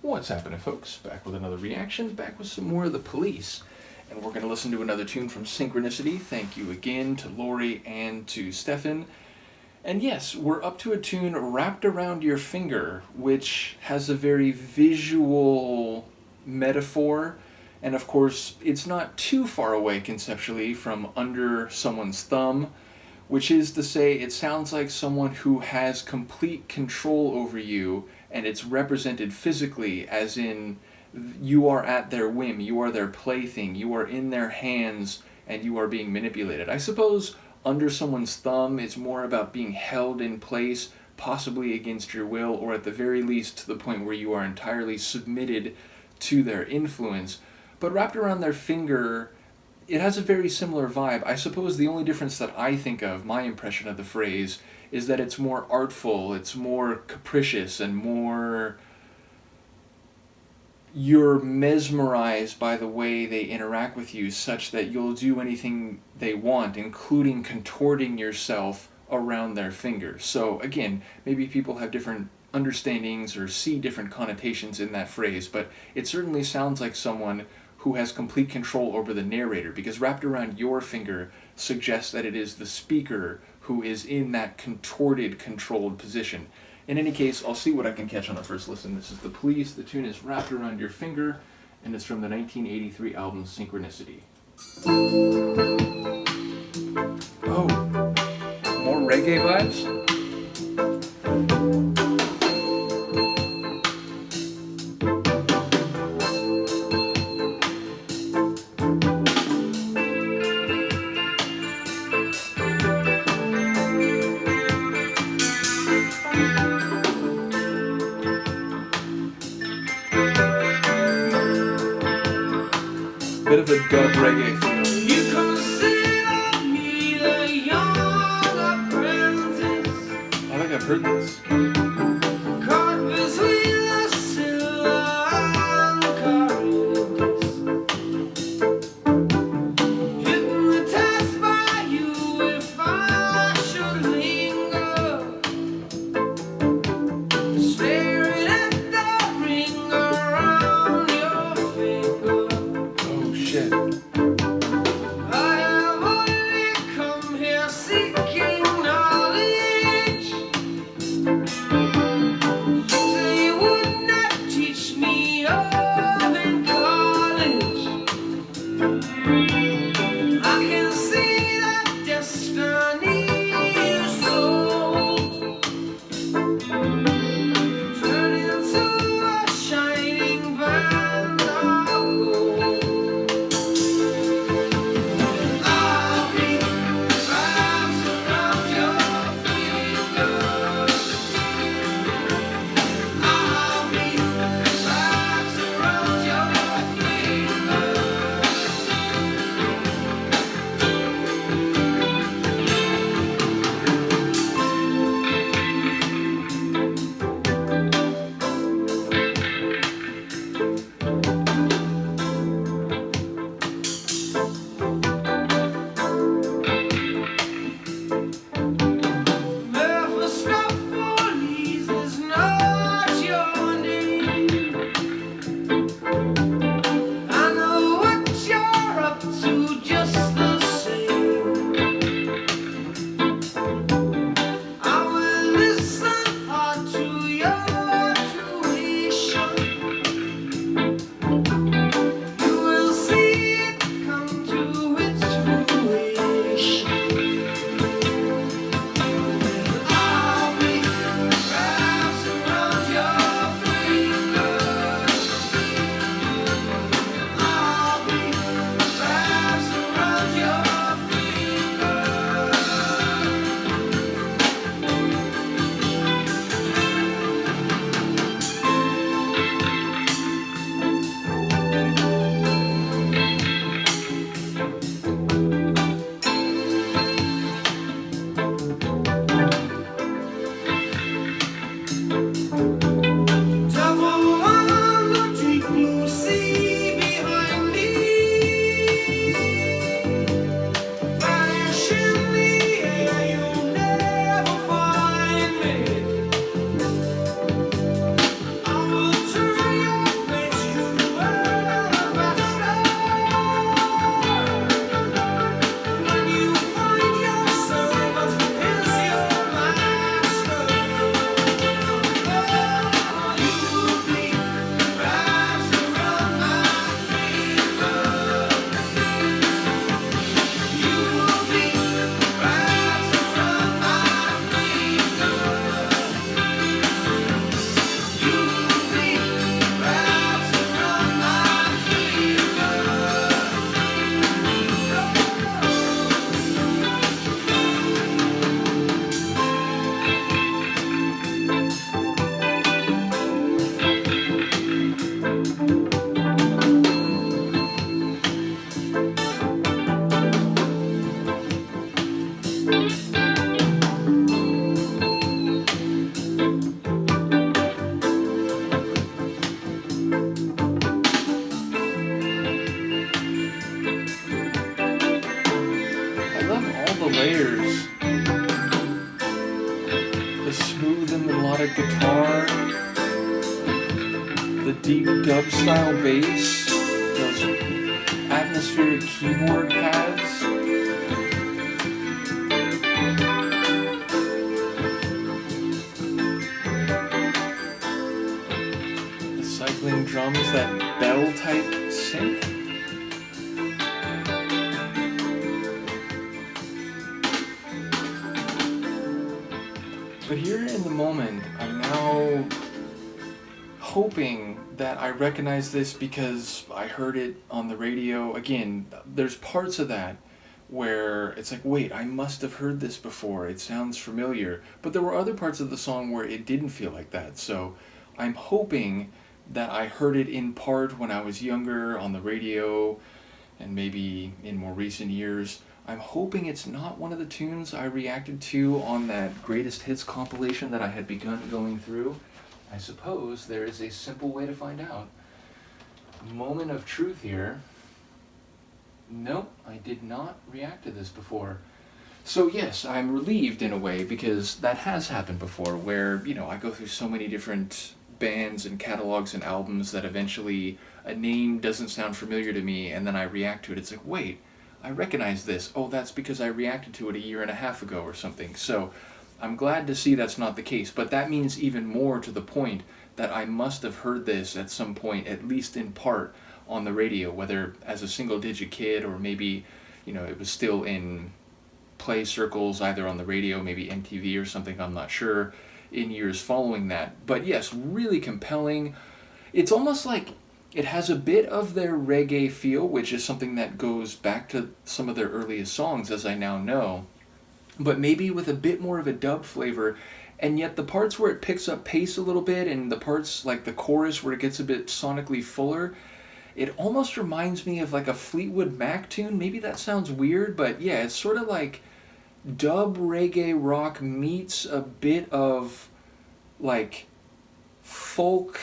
What's happening, folks? Back with another reaction, back with some more of The Police. And we're going to listen to another tune from Synchronicity. Thank you again to Lori and to Stefan. And yes, we're up to a tune, Wrapped Around Your Finger, which has a very visual metaphor. And of course, it's not too far away conceptually from Under Someone's Thumb, which is to say it sounds like someone who has complete control over you, and it's represented physically as in you are at their whim, you are their plaything, you are in their hands, and you are being manipulated. I suppose Under Someone's Thumb is more about being held in place, possibly against your will, or at the very least to the point where you are entirely submitted to their influence. But Wrapped Around Their Finger, it has a very similar vibe. I suppose the only difference that I think of, my impression of the phrase, is that it's more artful, it's more capricious, and more... you're mesmerized by the way they interact with you such that you'll do anything they want, including contorting yourself around their fingers. So again, maybe people have different understandings or see different connotations in that phrase, but it certainly sounds like someone who has complete control over the narrator, because wrapped around your finger suggests that it is the speaker who is in that contorted, controlled position. In any case, I'll see what I can catch on the first listen. This is The Police, the tune is Wrapped Around Your Finger, and it's from the 1983 album Synchronicity. Oh, more reggae vibes? Bit of a dub reggae feel. You consider me the young apprentice. I think I've heard this. Caught between the silver and the correct. Hypnotized by you if I should linger. Staring at the ring around your finger. Shit. I have only come here seeking knowledge. The deep dub style bass, those atmospheric keyboard pads. The cycling drums, that bell type synth. But here in the moment, I'm now hoping that I recognize this because I heard it on the radio. Again, there's parts of that where it's like, wait, I must have heard this before. It sounds familiar. But there were other parts of the song where it didn't feel like that. So I'm hoping that I heard it in part when I was younger on the radio and maybe in more recent years. I'm hoping it's not one of the tunes I reacted to on that greatest hits compilation that I had begun going through. I suppose there is a simple way to find out. Moment of truth here. Nope, I did not react to this before. So yes, I'm relieved in a way because that has happened before where, I go through so many different bands and catalogs and albums that eventually a name doesn't sound familiar to me and then I react to it. It's like, wait, I recognize this. Oh, that's because I reacted to it 1.5 years ago or something. So I'm glad to see that's not the case, but that means even more to the point that I must have heard this at some point, at least in part, on the radio, whether as a single-digit kid or maybe, it was still in play circles, either on the radio, maybe MTV or something, I'm not sure, in years following that. But yes, really compelling. It's almost like it has a bit of their reggae feel, which is something that goes back to some of their earliest songs, as I now know, but maybe with a bit more of a dub flavor, and yet the parts where it picks up pace a little bit, and the parts like the chorus where it gets a bit sonically fuller, it almost reminds me of like a Fleetwood Mac tune. Maybe that sounds weird, but yeah, it's sort of like dub reggae rock meets a bit of like folk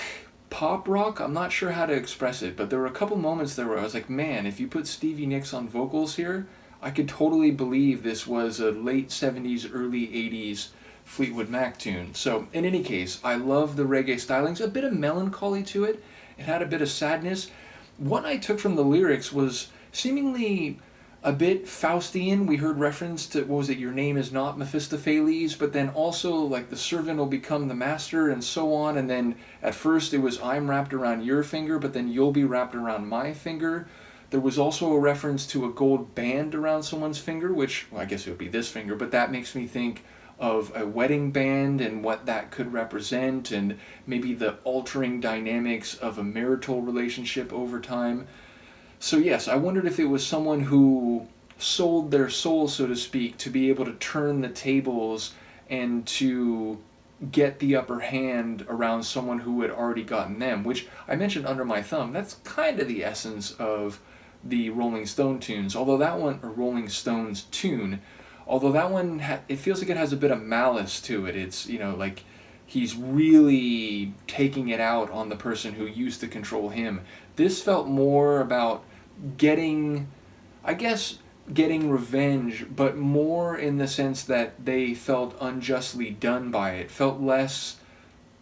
pop rock. I'm not sure how to express it, but there were a couple moments there where I was like, man, if you put Stevie Nicks on vocals here, I could totally believe this was a late 70s, early 80s Fleetwood Mac tune. So in any case, I love the reggae stylings, a bit of melancholy to it. It had a bit of sadness. What I took from the lyrics was seemingly a bit Faustian. We heard reference to, what was it, your name is not Mephistopheles, but then also like the servant will become the master and so on. And then at first it was I'm wrapped around your finger, but then you'll be wrapped around my finger. There was also a reference to a gold band around someone's finger, which, well, I guess it would be this finger, but that makes me think of a wedding band and what that could represent, and maybe the altering dynamics of a marital relationship over time. So yes, I wondered if it was someone who sold their soul, so to speak, to be able to turn the tables and to get the upper hand around someone who had already gotten them, which I mentioned Under My Thumb. That's kind of the essence of the Rolling Stone tunes, although that one, or Rolling Stones tune, although that one, it feels like it has a bit of malice to it. It's, like he's really taking it out on the person who used to control him. This felt more about getting revenge, but more in the sense that they felt unjustly done by it. Felt less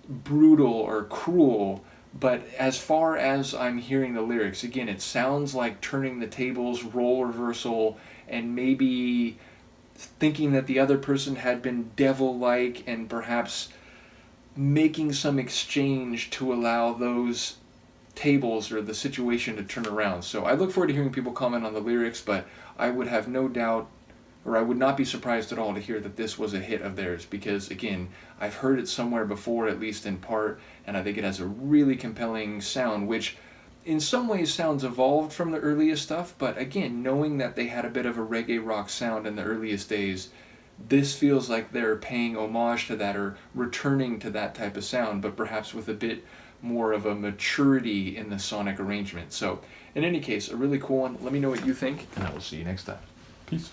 brutal or cruel, but as far as I'm hearing the lyrics, again, it sounds like turning the tables, role reversal, and maybe thinking that the other person had been devil-like and perhaps making some exchange to allow those tables or the situation to turn around. So I look forward to hearing people comment on the lyrics, but I would have no doubt, or I would not be surprised at all to hear that this was a hit of theirs, because again, I've heard it somewhere before, at least in part, and I think it has a really compelling sound, which in some ways sounds evolved from the earliest stuff, but again, knowing that they had a bit of a reggae rock sound in the earliest days, this feels like they're paying homage to that or returning to that type of sound, but perhaps with a bit more of a maturity in the sonic arrangement. So in any case, a really cool one. Let me know what you think, and I will see you next time. Peace.